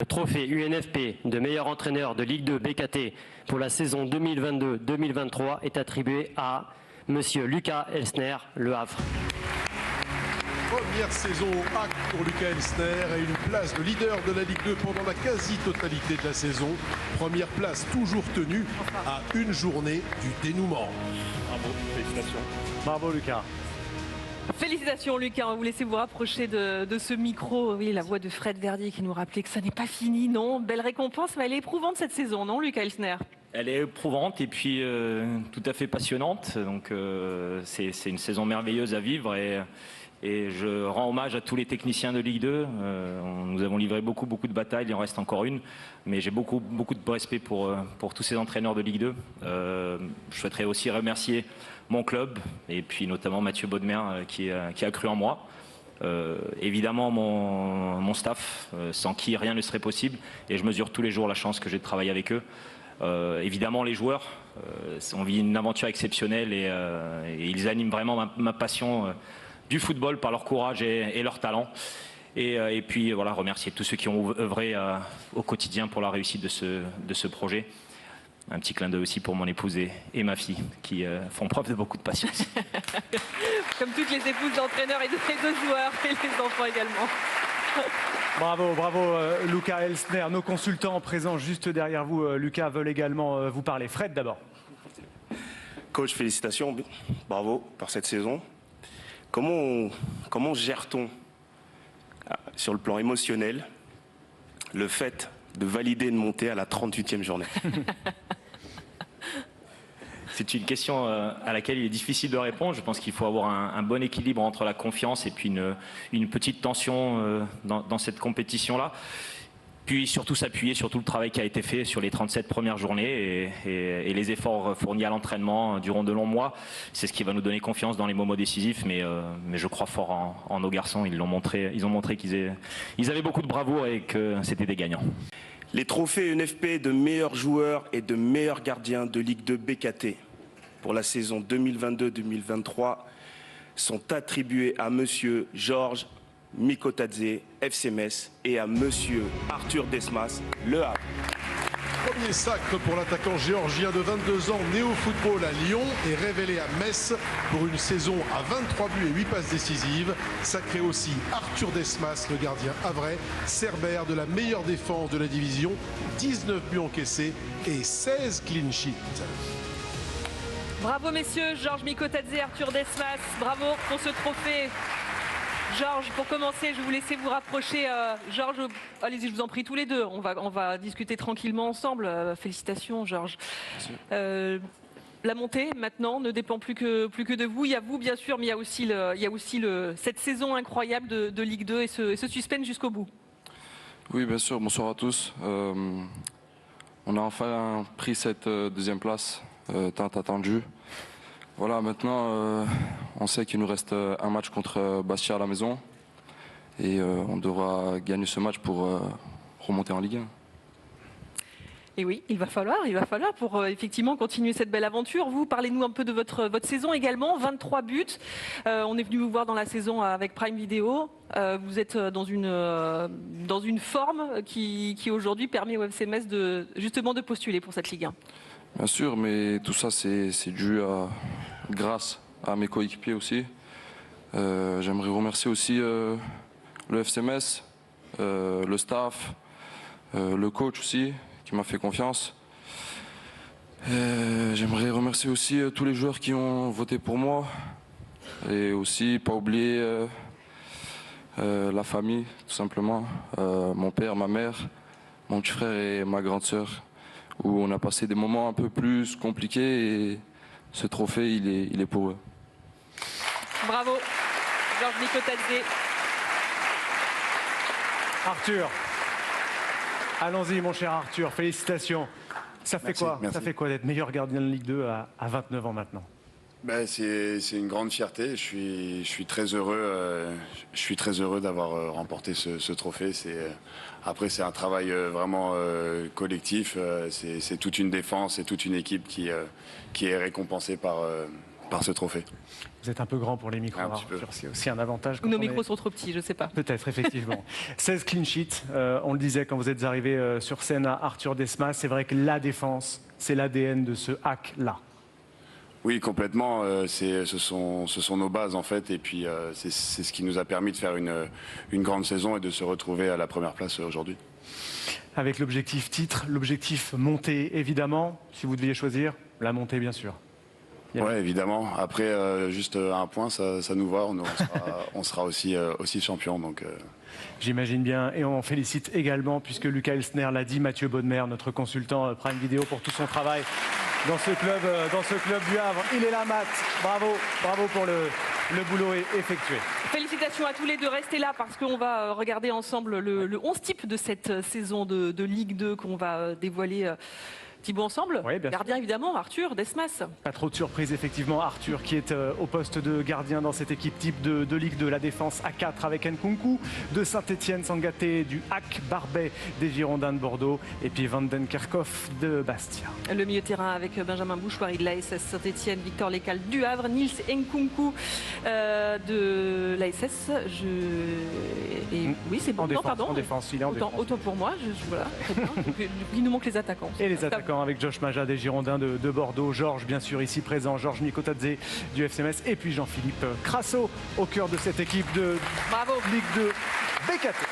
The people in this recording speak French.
Le trophée UNFP de meilleur entraîneur de Ligue 2 BKT pour la saison 2022-2023 est attribué à Monsieur Lucas Elsner, Le Havre. Première saison au HAC pour Lucas Elsner et une place de leader de la Ligue 2 pendant la quasi-totalité de la saison. Première place toujours tenue à une journée du dénouement. Bravo, félicitations. Bravo Lucas. Félicitations Lucas, on va vous laisser vous rapprocher de ce micro. Oui, la voix de Fred Verdier qui nous rappelait que ça n'est pas fini, non? Belle récompense, mais elle est éprouvante cette saison, non Lucas Elsner? Elle est éprouvante et puis tout à fait passionnante. Donc c'est une saison merveilleuse à vivre et je rends hommage à tous les techniciens de Ligue 2. Nous avons livré beaucoup de batailles, il en reste encore une. Mais j'ai beaucoup de respect pour tous ces entraîneurs de Ligue 2. Je souhaiterais aussi remercier mon club et puis notamment Mathieu Baudemer qui a cru en moi. Évidemment mon staff, sans qui rien ne serait possible. Et je mesure tous les jours la chance que j'ai de travailler avec eux. Évidemment les joueurs, on vit une aventure exceptionnelle et ils animent vraiment ma passion du football par leur courage et leur talent. Et puis voilà, remercier tous ceux qui ont œuvré au quotidien pour la réussite de ce projet. Un petit clin d'œil aussi pour mon épouse et ma fille qui font preuve de beaucoup de patience. Comme toutes les épouses d'entraîneurs et de joueurs et les enfants également. Bravo, bravo Lucas Elsner. Nos consultants présents juste derrière vous, Lucas, veulent également vous parler. Fred d'abord. Coach, félicitations, bravo par cette saison. Comment gère-t-on sur le plan émotionnel le fait de valider une montée à la 38e journée? C'est une question à laquelle il est difficile de répondre. Je pense qu'il faut avoir un bon équilibre entre la confiance et puis une petite tension dans cette compétition-là. Puis surtout s'appuyer sur tout le travail qui a été fait sur les 37 premières journées et les efforts fournis à l'entraînement durant de longs mois. C'est ce qui va nous donner confiance dans les moments décisifs. Mais je crois fort en nos garçons. Ils ont montré qu'ils avaient beaucoup de bravoure et que c'était des gagnants. Les trophées UNFP de meilleurs joueurs et de meilleurs gardiens de Ligue 2 BKT pour la saison 2022-2023 sont attribués à Monsieur Georges Mikotadze, FC Metz, et à Monsieur Arthur Desmas, Le Havre. Premier sacre pour l'attaquant géorgien de 22 ans, né au football à Lyon et révélé à Metz pour une saison à 23 buts et 8 passes décisives. Sacré aussi Arthur Desmas, le gardien havrais, cerbère de la meilleure défense de la division, 19 buts encaissés et 16 clean sheets. Bravo messieurs, Georges Mikotadze et Arthur Desmas, bravo pour ce trophée. Georges, pour commencer, je vais vous laisser vous rapprocher. Georges, allez-y, je vous en prie tous les deux. On va discuter tranquillement ensemble. Félicitations, Georges. La montée, maintenant, ne dépend plus que de vous. Il y a vous, bien sûr, mais il y a aussi cette saison incroyable de Ligue 2 et ce suspense jusqu'au bout. Oui, bien sûr. Bonsoir à tous. On a enfin pris cette deuxième place tant attendue. Voilà, maintenant, on sait qu'il nous reste un match contre Bastia à la maison et on devra gagner ce match pour remonter en Ligue 1. Et oui, il va falloir pour effectivement continuer cette belle aventure. Vous, parlez-nous un peu de votre saison également, 23 buts. On est venu vous voir dans la saison avec Prime Video. Vous êtes dans une forme qui aujourd'hui permet au FC Metz justement de postuler pour cette Ligue 1. Bien sûr, mais tout ça c'est dû grâce à mes coéquipiers aussi. J'aimerais remercier aussi le FC Metz, le staff, le coach aussi qui m'a fait confiance. J'aimerais remercier aussi tous les joueurs qui ont voté pour moi et aussi pas oublier la famille tout simplement, mon père, ma mère, mon petit frère et ma grande sœur, où on a passé des moments un peu plus compliqués et ce trophée, il est pour eux. Bravo, Georges Mikotadze. Arthur, allons-y mon cher Arthur, félicitations. Ça fait quoi? Ça fait quoi d'être meilleur gardien de Ligue 2 à 29 ans maintenant? C'est une grande fierté. Je suis très heureux d'avoir remporté ce trophée. Après, c'est un travail vraiment collectif. C'est toute une défense et toute une équipe qui est récompensée par ce trophée. Vous êtes un peu grand pour les micros, Arthur, c'est aussi un avantage. Nos micros sont trop petits, je ne sais pas. Peut-être, effectivement. 16 clean sheets, on le disait quand vous êtes arrivé sur scène à Arthur Desmas, c'est vrai que la défense, c'est l'ADN de ce hack-là. Oui, complètement. Ce sont nos bases en fait, et puis c'est ce qui nous a permis de faire une grande saison et de se retrouver à la première place aujourd'hui. Avec l'objectif titre, l'objectif montée évidemment, si vous deviez choisir, la montée bien sûr. Oui, évidemment. Après, juste un point, ça nous va. On sera aussi champion. Donc, j'imagine bien. Et on félicite également, puisque Lucas Elsner l'a dit, Mathieu Baudemer, notre consultant Prime Video, pour tout son travail dans ce club du Havre. Il est là, Matt. Bravo pour le boulot effectué. Félicitations à tous les deux. Restez là parce qu'on va regarder ensemble le 11 type de cette saison de Ligue 2 qu'on va dévoiler. Thibaut ensemble, oui, gardien évidemment, Arthur Desmas. Pas trop de surprise effectivement, Arthur qui est au poste de gardien dans cette équipe type de Ligue 2, la défense à 4 avec Nkunku, de Saint-Etienne, Sangaté, du Hack, Barbet, des Girondins de Bordeaux et puis Van den Kerkhoff de Bastia. Le milieu terrain avec Benjamin Bouchoirie de l'ASS Saint-Etienne, Victor Lécal du Havre, Nils Nkunku de l'ASS. Oui, c'est bon, en défense, il est en défense. Autant pour moi, voilà, très bien. Il nous manque les attaquants. Et les attaquants avec Josh Maja des Girondins de Bordeaux, Georges bien sûr ici présent, Georges Mikotadze du FC Metz et puis Jean-Philippe Crasso au cœur de cette équipe de Ligue 2 BKT.